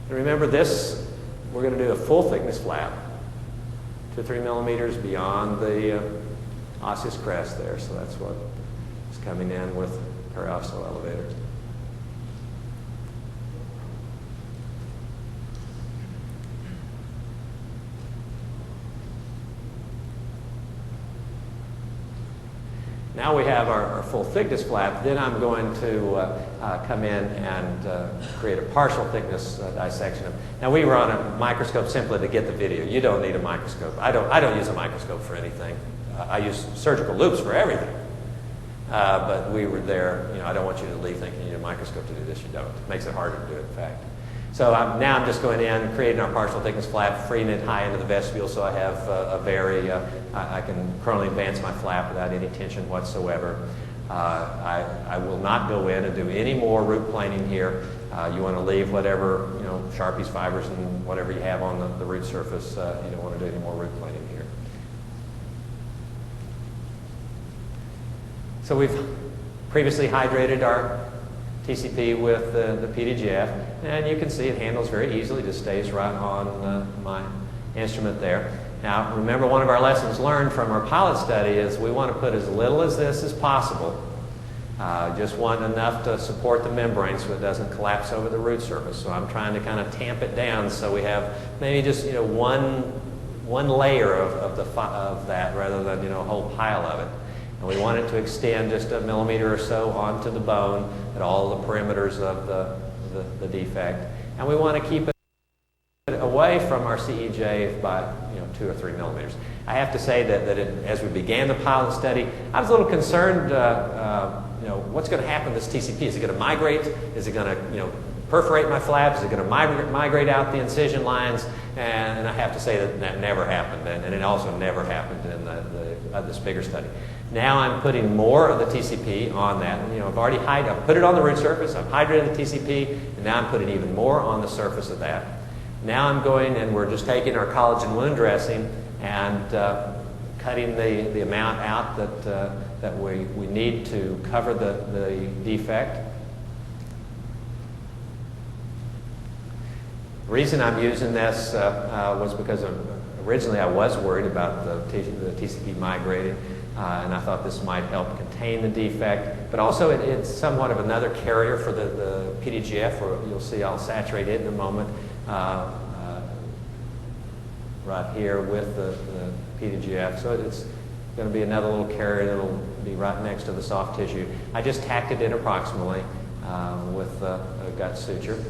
And remember this, we're going to do a full thickness flap, 2 or 3 millimeters beyond the osseous crest there. So that's what is coming in with periosseal elevator. Now we have our full thickness flap. Then I'm going to come in and create a partial thickness dissection. Now we run a microscope simply to get the video. You don't need a microscope. I don't use a microscope for anything. I use surgical loupes for everything. But we were there. You know, I don't want you to leave thinking you need a microscope to do this. You don't. It makes it harder to do it, in fact. So now I'm just going in, creating our partial thickness flap, freeing it high into the vestibule so I have I can coronally advance my flap without any tension whatsoever. I will not go in and do any more root planing here. You want to leave whatever, you know, Sharpie's fibers and whatever you have on the root surface. You don't want to do any more root planing here. So we've previously hydrated our TCP with the PDGF, and you can see it handles very easily, just stays right on my instrument there. Now remember, one of our lessons learned from our pilot study is we want to put as little of this as possible. Just want enough to support the membrane so it doesn't collapse over the root surface. So I'm trying to kind of tamp it down so we have maybe just, you know, one layer of that rather than, you know, a whole pile of it. And we want it to extend just a millimeter or so onto the bone at all the perimeters of the defect. And we want to keep it away from our CEJ by, you know, 2 or 3 millimeters. I have to say that as we began the pilot study, I was a little concerned, you know, what's going to happen to this TCP? Is it going to migrate? Is it going to, you know, perforate my flap? Is it going to migrate out the incision lines? And I have to say that never happened, and it also never happened in this bigger study. Now I'm putting more of the TCP on that. And, you know, I've put it on the root surface, I've hydrated the TCP, and now I'm putting even more on the surface of that. Now I'm going, and we're just taking our collagen wound dressing and cutting the amount out that we need to cover the defect. The reason I'm using this was because originally I was worried about the TCP migrating, and I thought this might help contain the defect. But also it's somewhat of another carrier for the PDGF, or you'll see I'll saturate it in a moment right here with the PDGF. So it's going to be another little carrier that will be right next to the soft tissue. I just tacked it in approximately with a gut suture.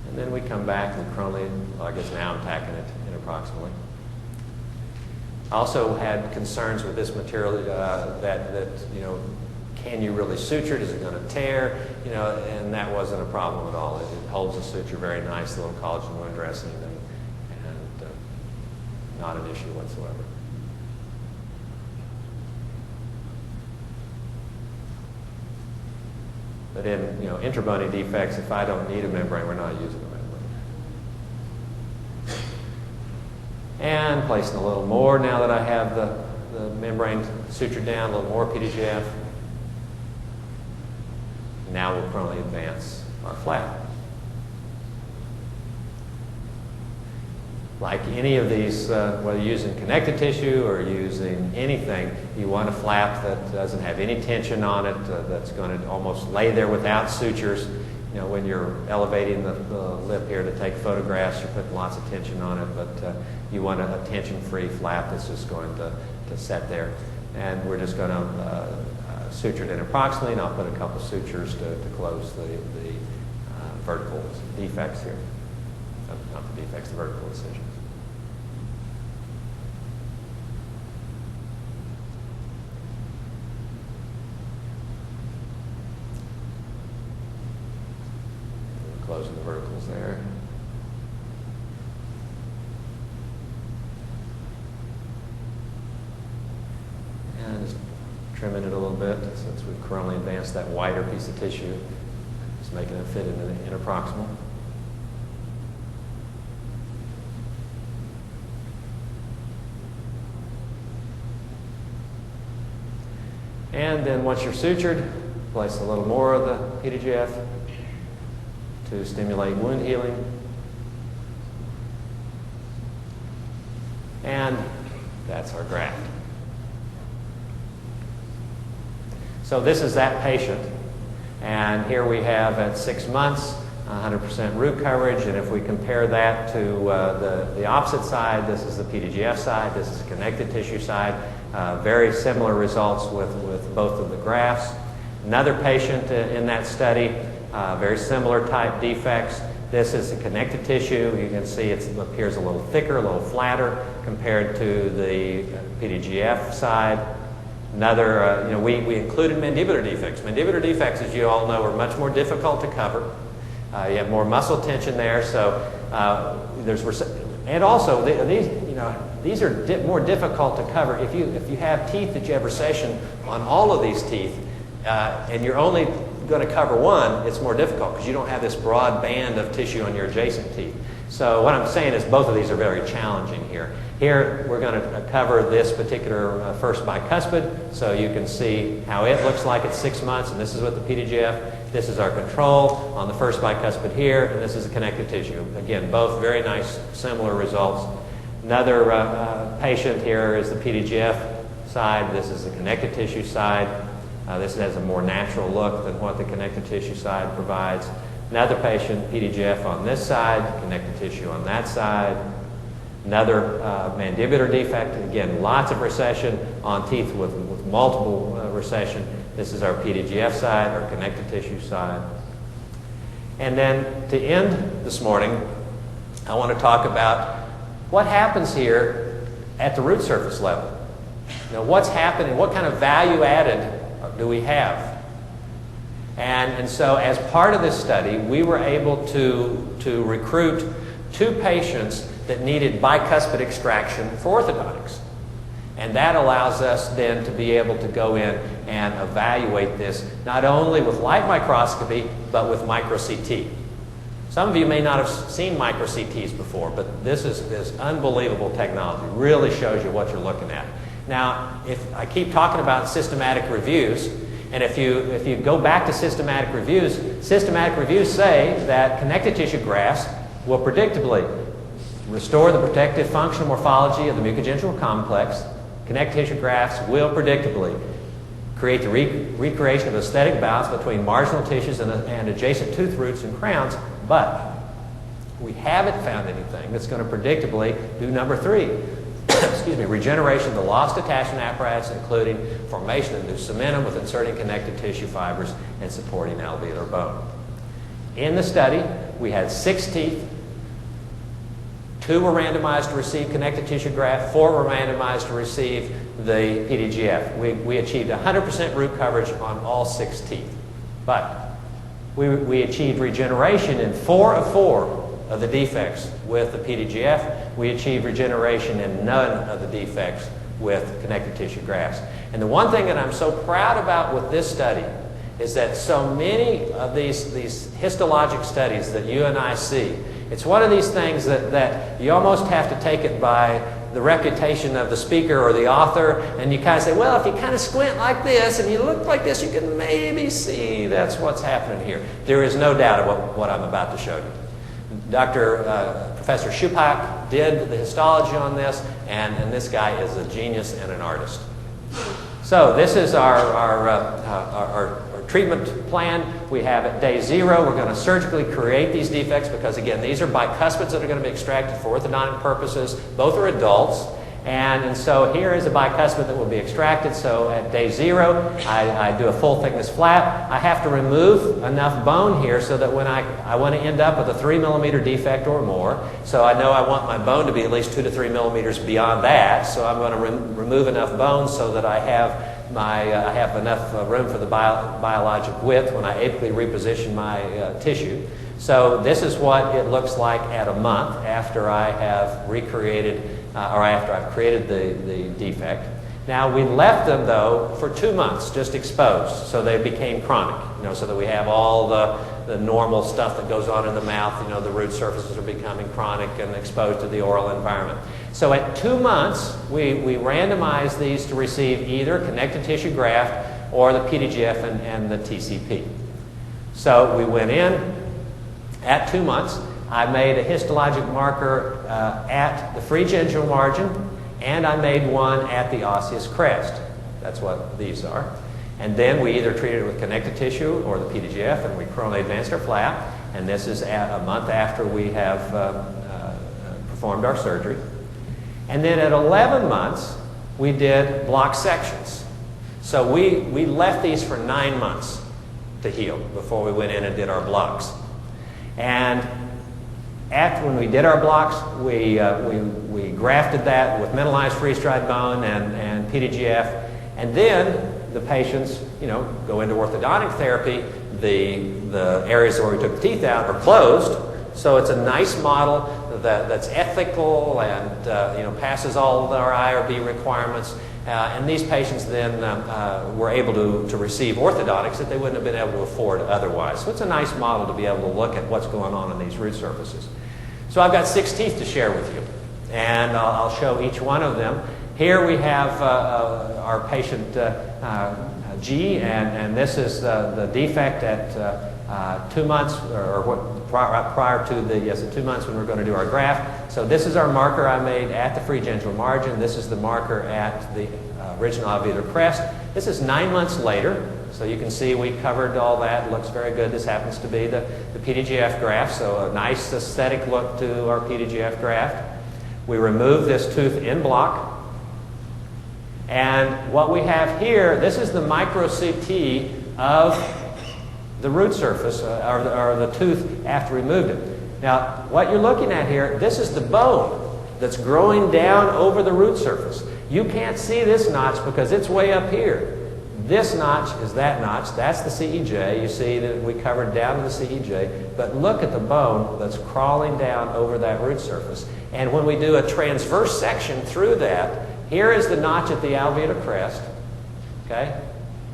And then we come back and coronally, well, I guess now I'm tacking it in approximately. I also had concerns with this material that you know, can you really suture it? Is it going to tear? You know, and that wasn't a problem at all. It holds the suture very nice, the little collagen wound dressing, and not an issue whatsoever. But in, you know, intrabony defects, if I don't need a membrane, we're not using a membrane. And placing a little more now that I have the membrane sutured down, a little more PDGF. Now we'll coronally advance our flap. Like any of these, whether you're using connective tissue or using anything, you want a flap that doesn't have any tension on it, that's going to almost lay there without sutures. You know, when you're elevating the lip here to take photographs, you're putting lots of tension on it, but you want a tension-free flap that's just going to set there. And we're just going to suture it in approximately, and I'll put a couple sutures to close the vertical defects here. Not the defects, the vertical incisions. Closing the verticals there. And just trimming it a little bit since we've coronally advanced that wider piece of tissue. Just making it fit into the interproximal. And then once you're sutured, place a little more of the PDGF to stimulate wound healing. And that's our graft. So this is that patient. And here we have at 6 months, 100% root coverage. And if we compare that to the opposite side, this is the PDGF side, this is the connective tissue side. Very similar results with both of the grafts. Another patient in that study, very similar type defects. This is the connective tissue. You can see it appears a little thicker, a little flatter compared to the PDGF side. Another, we included mandibular defects. Mandibular defects, as you all know, are much more difficult to cover. You have more muscle tension there, so and also these are more difficult to cover. If you have teeth that you have recession on all of these teeth, and you're only going to cover one, it's more difficult because you don't have this broad band of tissue on your adjacent teeth. So what I'm saying is both of these are very challenging here. Here we're going to cover this particular first bicuspid, so you can see how it looks like at 6 months, and this is with the PDGF. This is our control on the first bicuspid here, and this is the connective tissue. Again, both very nice, similar results. Another patient here is the PDGF side. This is the connective tissue side. This has a more natural look than what the connective tissue side provides. Another patient, PDGF on this side, connective tissue on that side. Another mandibular defect. Again, lots of recession on teeth with multiple recession. This is our PDGF side, our connective tissue side. And then to end this morning, I want to talk about what happens here at the root surface level. What's happening, what kind of value added do we have? And so as part of this study, we were able to recruit 2 patients that needed bicuspid extraction for orthodontics. And that allows us then to be able to go in and evaluate this not only with light microscopy, but with micro CT. Some of you may not have seen micro CTs before, but this is unbelievable technology. It really shows you what you're looking at. Now, if I keep talking about systematic reviews, and if you go back to systematic reviews say that connective tissue grafts will predictably restore the protective functional morphology of the mucogenital complex. Connective tissue grafts will predictably create the recreation of aesthetic balance between marginal tissues and adjacent tooth roots and crowns, but we haven't found anything that's going to predictably do number 3. Excuse me, regeneration of the lost attachment apparatus, including formation of new cementum with inserting connective tissue fibers and supporting alveolar bone. In the study, we had 6 teeth. 2 were randomized to receive connective tissue graft, 4 were randomized to receive the PDGF. We achieved 100% root coverage on all 6 teeth. But we achieved regeneration in 4 of the defects with the PDGF. We achieved regeneration in none of the defects with connective tissue grafts. And the one thing that I'm so proud about with this study is that so many of these histologic studies that you and I see, it's one of these things that you almost have to take it by the reputation of the speaker or the author, and you kind of say, well, if you kind of squint like this and you look like this, you can maybe see that's what's happening here. There is no doubt about what I'm about to show you. Professor Shupak did the histology on this, and this guy is a genius and an artist. So this is our treatment plan. We have at day 0, we're going to surgically create these defects because, again, these are bicuspids that are going to be extracted for orthodontic purposes. Both are adults. And so here is a bicuspid that will be extracted. So at day 0, I do a full thickness flap. I have to remove enough bone here so that when I want to end up with a 3 millimeter defect or more. So I know I want my bone to be at least 2 to 3 millimeters beyond that. So I'm going to remove enough bone so that I have enough room for the biologic width when I apically reposition my tissue. So this is what it looks like at a month after I have recreated or after I've created the defect. Now we left them though for 2 months just exposed, so they became chronic, so that we have all the normal stuff that goes on in the mouth, the root surfaces are becoming chronic and exposed to the oral environment. So at 2 months, we randomized these to receive either connective tissue graft or the PDGF and the TCP. So we went in at 2 months. I made a histologic marker at the free gingival margin, and I made one at the osseous crest. That's what these are. And then we either treated it with connective tissue or the PDGF, and we coronally advanced our flap. And this is a month after we have performed our surgery. And then at 11 months, we did block sections. So we left these for 9 months to heal before we went in and did our blocks. And when we did our blocks, we grafted that with metallized freeze-dried bone and PDGF. And then the patients, go into orthodontic therapy. The areas where we took the teeth out are closed. So it's a nice model that's ethical and passes all of our IRB requirements. And these patients then were able to receive orthodontics that they wouldn't have been able to afford otherwise. So it's a nice model to be able to look at what's going on in these root surfaces. So I've got 6 teeth to share with you, and I'll show each one of them. Here we have our patient G, and this is the defect at 2 months, prior to the 2 months when we're going to do our graft. So this is our marker I made at the free gingival margin. This is the marker at the original alveolar crest. This is 9 months later. So you can see we covered all that. Looks very good. This happens to be the PDGF graft, so a nice aesthetic look to our PDGF graft. We remove this tooth in block. And what we have here, this is the micro CT of the root surface, or the tooth after we removed it. Now, what you're looking at here, this is the bone that's growing down over the root surface. You can't see this notch because it's way up here. This notch is that notch. That's the CEJ. You see that we covered down to the CEJ. But look at the bone that's crawling down over that root surface. And when we do a transverse section through that, here is the notch at the alveolar crest. Okay?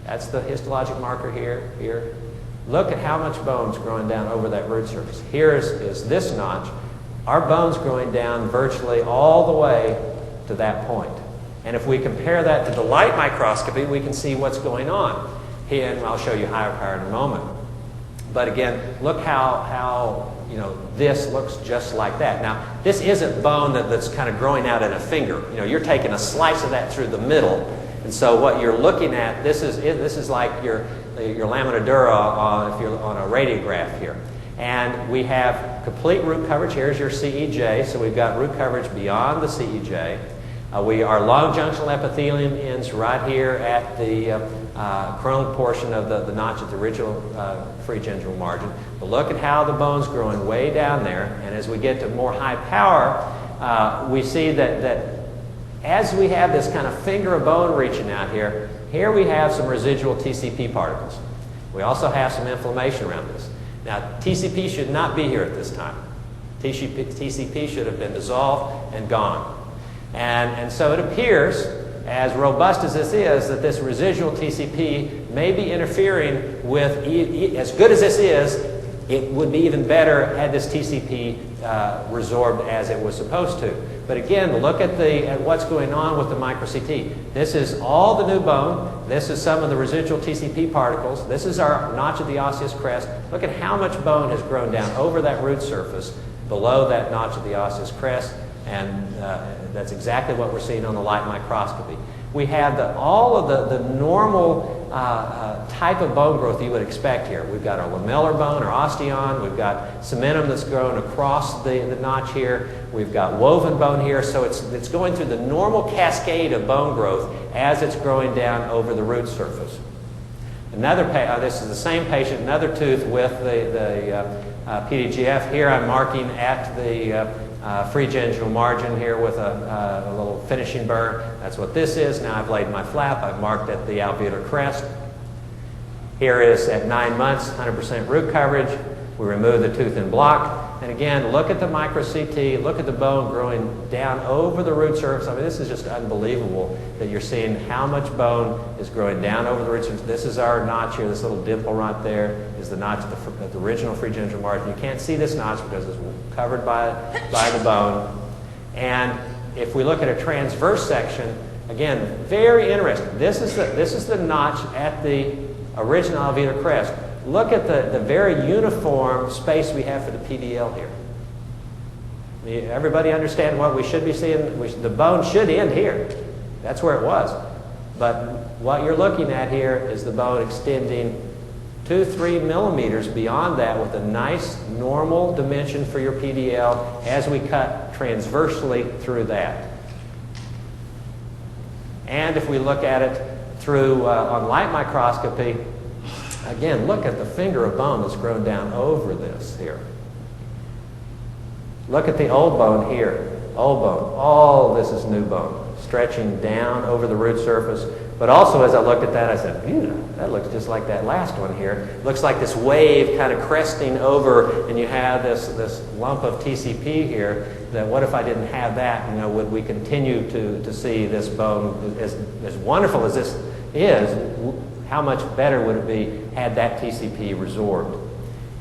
That's the histologic marker here. Look at how much bone's growing down over that root surface. Here is this notch. Our bone's growing down virtually all the way to that point. And if we compare that to the light microscopy, we can see what's going on. Here, and I'll show you higher power in a moment. But again, look how this looks just like that. Now, this isn't bone that's kind of growing out in a finger. You're taking a slice of that through the middle. And so what you're looking at, this is like your lamina dura if you're on a radiograph here. And we have complete root coverage. Here's your CEJ. So we've got root coverage beyond the CEJ. Our long junctional epithelium ends right here at the coronal portion of the notch at the original free gingival margin. But look at how the bone's growing way down there. And as we get to more high power, we see that as we have this kind of finger of bone reaching out here we have some residual TCP particles. We also have some inflammation around this. Now, TCP should not be here at this time. TCP should have been dissolved and gone. And so it appears, as robust as this is, that this residual TCP may be interfering with, as good as this is, it would be even better had this TCP resorbed as it was supposed to. But again, look at what's going on with the micro-CT. This is all the new bone. This is some of the residual TCP particles. This is our notch at the osseous crest. Look at how much bone has grown down over that root surface below that notch at the osseous crest. And that's exactly what we're seeing on the light microscopy. We have all of the normal type of bone growth you would expect here. We've got our lamellar bone, our osteon. We've got cementum that's grown across the notch here. We've got woven bone here. So it's going through the normal cascade of bone growth as it's growing down over the root surface. This is the same patient, another tooth with the PDGF. Here I'm marking at the free gingival margin here with a little finishing burr. That's what this is. Now I've laid my flap. I've marked at the alveolar crest. Here is at 9 months, 100% root coverage. We remove the tooth in block. And again, look at the micro-CT. Look at the bone growing down over the root surface. I mean, this is just unbelievable that you're seeing how much bone is growing down over the root surface. This is our notch here. This little dimple right there is the notch at the original free gingival margin. You can't see this notch because it's covered by the bone. And if we look at a transverse section, Again, very interesting. This is the notch at the original alveolar crest. Look at the very uniform space we have for the PDL here. Everybody understand what we should be seeing? The bone should end here. That's where it was. But what you're looking at here is the bone extending 2-3 millimeters beyond that with a nice normal dimension for your PDL as we cut transversely through that. And if we look at it through on light microscopy, again, look at the finger of bone that's grown down over this here. Look at the old bone here, old bone. All this is new bone, stretching down over the root surface. But also, as I looked at that, I said, that looks just like that last one here. Looks like this wave kind of cresting over, and you have this lump of TCP here. That what if I didn't have that? Would we continue to see this bone as wonderful as this is? How much better would it be had that TCP resorbed?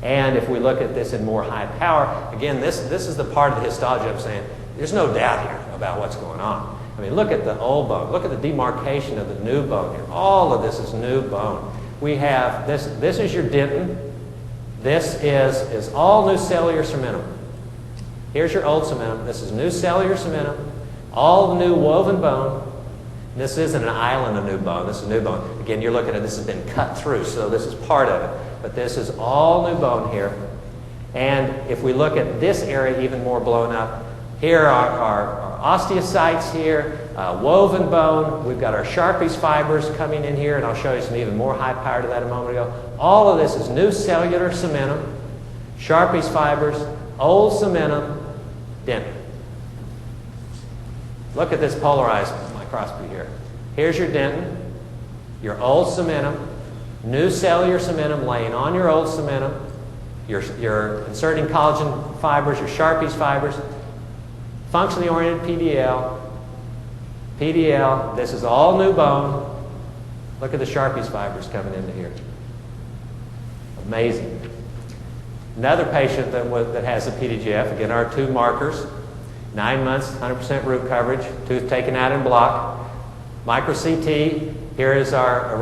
And if we look at this in more high power, again, this is the part of the histology I'm saying, there's no doubt here about what's going on. I mean, look at the old bone. Look at the demarcation of the new bone here. All of this is new bone. We have, this is your dentin. This is all new cellular cementum. Here's your old cementum. This is new cellular cementum. All new woven bone. This isn't an island of new bone. This is new bone. Again, you're looking at this has been cut through, so this is part of it. But this is all new bone here. And if we look at this area even more blown up, here are our osteocytes here, woven bone. We've got our Sharpie's fibers coming in here, and I'll show you some even more high power to that a moment ago. All of this is new cellular cementum, Sharpie's fibers, old cementum, dentin. Look at this polarized microscopy here. Here's your dentin, your old cementum, new cellular cementum laying on your old cementum, you're inserting collagen fibers, your Sharpie's fibers, functionally oriented PDL, this is all new bone. Look at the Sharpie's fibers coming into here. Amazing. Another patient that has a PDGF, again, our two markers, 9 months, 100% root coverage, tooth taken out in block, micro CT. Here is our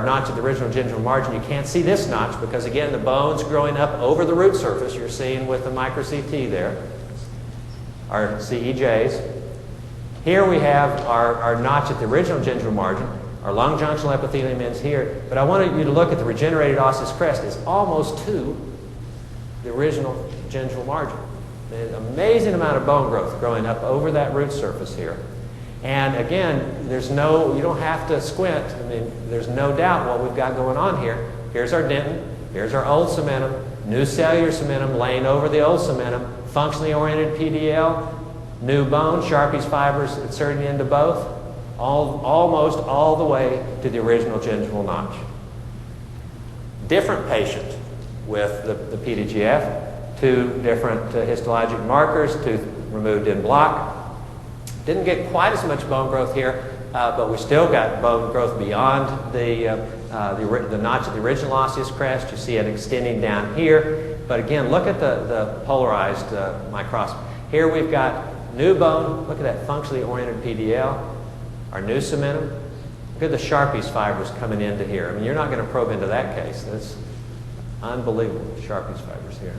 notch at the original gingival margin. You can't see this notch because, again, the bone's growing up over the root surface. You're seeing with the micro CT there, our CEJs. Here we have our notch at the original gingival margin. Our long junctional epithelium ends here. But I wanted you to look at the regenerated osseous crest. It's almost to the original gingival margin. An amazing amount of bone growth growing up over that root surface here. And again, you don't have to squint. I mean, there's no doubt what we've got going on here. Here's our dentin, here's our old cementum, new cellular cementum laying over the old cementum, functionally oriented PDL, new bone, Sharpie's fibers inserting into both, almost all the way to the original gingival notch. Different patient with the PDGF, two different histologic markers, tooth removed in block. Didn't get quite as much bone growth here, but we still got bone growth beyond the notch of the original osseous crest. You see it extending down here. But again, look at the polarized microscopy. Here we've got new bone. Look at that functionally oriented PDL. Our new cementum. Look at the Sharpie's fibers coming into here. I mean, you're not going to probe into that case. That's unbelievable, Sharpie's fibers here.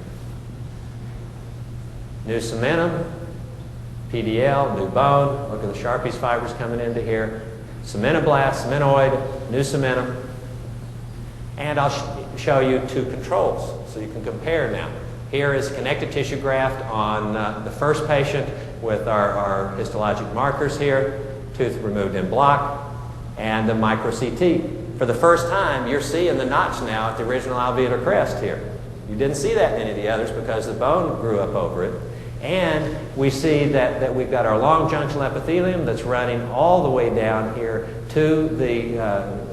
New cementum. PDL, new bone. Look at the Sharpie's fibers coming into here. Cementoblast, cementoid, new cementum. And I'll show you two controls so you can compare now. Here is connective tissue graft on the first patient with our histologic markers here, tooth removed in block, and the micro CT. For the first time, you're seeing the notch now at the original alveolar crest here. You didn't see that in any of the others because the bone grew up over it. And we see that we've got our long junctional epithelium that's running all the way down here to the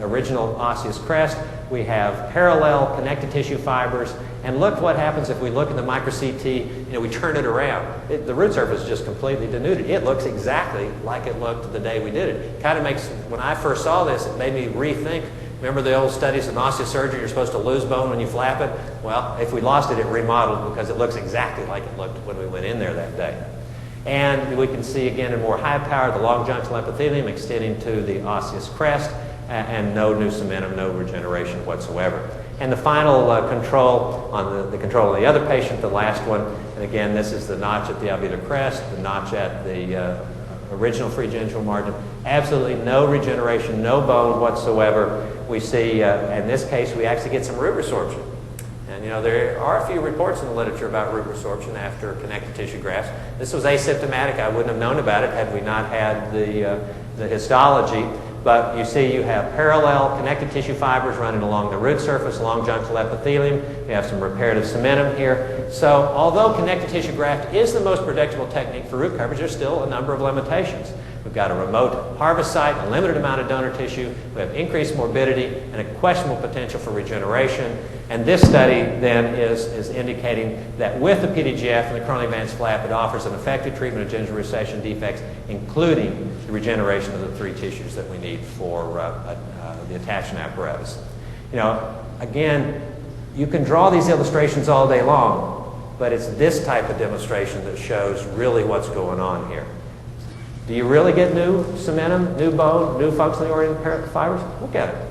original osseous crest. We have parallel connective tissue fibers. And look what happens if we look at the micro CT, we turn it around. The root surface is just completely denuded. It looks exactly like it looked the day we did it. Kind of makes, when I first saw this, it made me rethink. Remember the old studies in osseous surgery, you're supposed to lose bone when you flap it? Well, if we lost it, it remodeled because it looks exactly like it looked when we went in there that day. And we can see again in more high power the long junctional epithelium extending to the osseous crest, and no new cementum, no regeneration whatsoever. And the final control on the control of the other patient, the last one, and again this is the notch at the alveolar crest, the notch at the original free gingival margin. Absolutely no regeneration, no bone whatsoever. We see, in this case, we actually get some root resorption. And you know, there are a few reports in the literature about root resorption after connective tissue grafts. This was asymptomatic. I wouldn't have known about it had we not had the histology. But you see you have parallel connective tissue fibers running along the root surface, long junctional epithelium. You have some reparative cementum here. So although connective tissue graft is the most predictable technique for root coverage, there's still a number of limitations. We've got a remote harvest site, a limited amount of donor tissue, we have increased morbidity, and a questionable potential for regeneration. And this study then is indicating that with the PDGF and the coronally advanced flap, it offers an effective treatment of gingival recession defects, including the regeneration of the three tissues that we need for the attachment apparatus. You know, again, you can draw these illustrations all day long, but it's this type of demonstration that shows really what's going on here. Do you really get new cementum, new bone, new functionally oriented fibers? Look at it.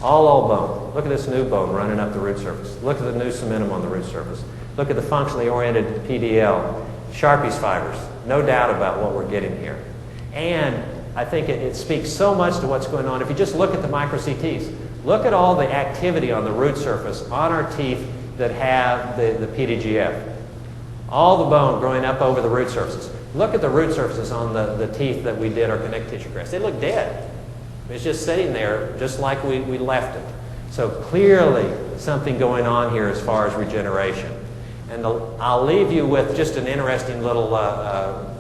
All bone. Look at this new bone running up the root surface. Look at the new cementum on the root surface. Look at the functionally oriented PDL. Sharpie's fibers. No doubt about what we're getting here. And I think it speaks so much to what's going on. If you just look at the micro CTs, look at all the activity on the root surface on our teeth that have the PDGF. All the bone growing up over the root surfaces. Look at the root surfaces on the teeth that we did our connective tissue grafts. They look dead. It's just sitting there just like we left it. So clearly something going on here as far as regeneration. And I'll leave you with just an interesting little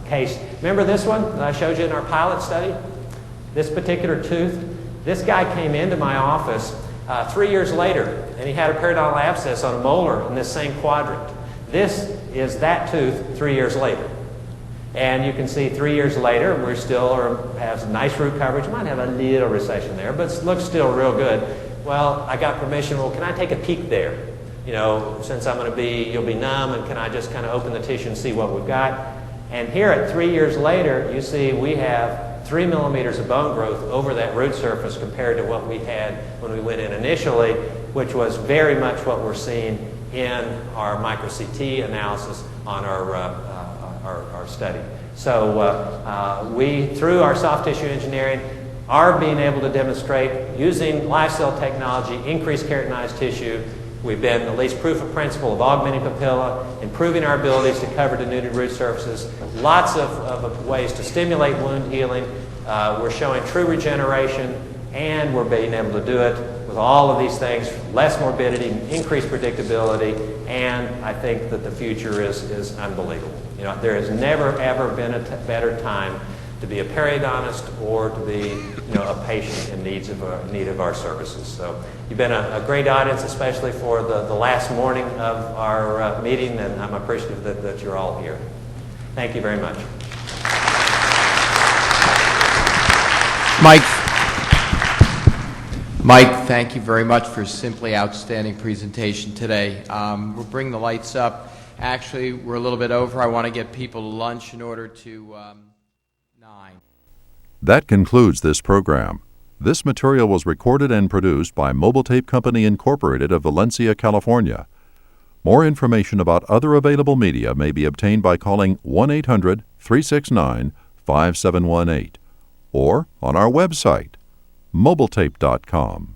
case. Remember this one that I showed you in our pilot study? This particular tooth? This guy came into my office 3 years later, and he had a periodontal abscess on a molar in this same quadrant. This is that tooth 3 years later. And you can see 3 years later, we still have nice root coverage. Might have a little recession there, but it looks still real good. Well, I got permission. Well, can I take a peek there? You know, since I'm going to be, you'll be numb, and can I just kind of open the tissue and see what we've got? And here at 3 years later, you see we have 3 millimeters of bone growth over that root surface compared to what we had when we went in initially, which was very much what we're seeing in our micro CT analysis on our study. So we, through our soft tissue engineering, are being able to demonstrate using live cell technology, increased keratinized tissue. We've been at least proof of principle of augmenting papilla, improving our abilities to cover denuded root surfaces, lots of ways to stimulate wound healing. We're showing true regeneration, and we're being able to do it with all of these things, less morbidity, increased predictability, and I think that the future is unbelievable. You know, there has never, ever been a better time to be a periodontist or to be, you know, a patient in need of our services. So you've been a great audience, especially for the last morning of our meeting, and I'm appreciative that you're all here. Thank you very much. Mike, thank you very much for a simply outstanding presentation today. We'll bring the lights up. Actually, we're a little bit over. I want to get people to lunch in order to 9. That concludes this program. This material was recorded and produced by Mobile Tape Company Incorporated of Valencia, California. More information about other available media may be obtained by calling 1-800-369-5718 or on our website, mobiletape.com.